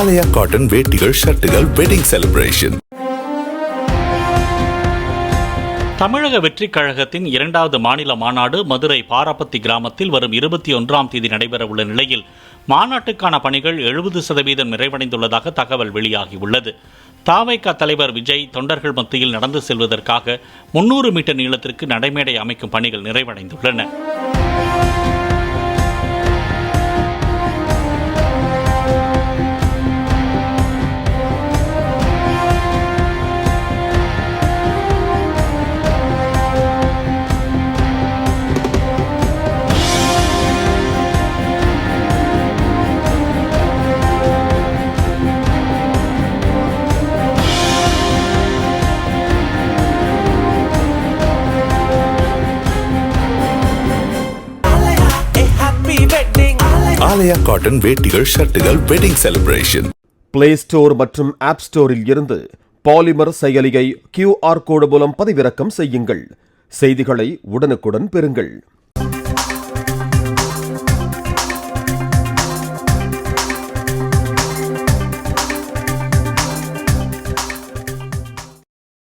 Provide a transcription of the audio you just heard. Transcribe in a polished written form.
ஆலயா cotton வேட்டிகள் ஷர்ட்டுகள் wedding celebration. தமிழக வெற்றிக் கழகத்தின் 2வது மாநில மாநாடு மதுரை பாரப்பத்தி கிராமத்தில் வரும் 21ஆம் தேதி நடைபெறவுள்ள நிலையில் மாநாட்டுக்கான பணிகள் 70% நிறைவடைந்துள்ளதாக தகவல் வெளியாகியுள்ளது. தவைக தலைவர் விஜய் தொண்டர்கள் மத்தியில் நடந்து செல்வதற்காக 300 மீட்டர் நீளத்திற்கு நடைமேடை அமைக்கும் பணிகள் நிறைவடைந்துள்ளன. ஆலயா காட்டன் வேட்டிகள் ஷர்ட்டுகள் வெட்டிங் செலிப்ரேஷன். பிளே ஸ்டோர் மற்றும் ஆப் ஸ்டோரில் இருந்து பாலிமர் செயலியை QR கோடு மூலம் பதிவிறக்கம் செய்யுங்கள். செய்திகளை உடனுக்குடன் பெறுங்கள்.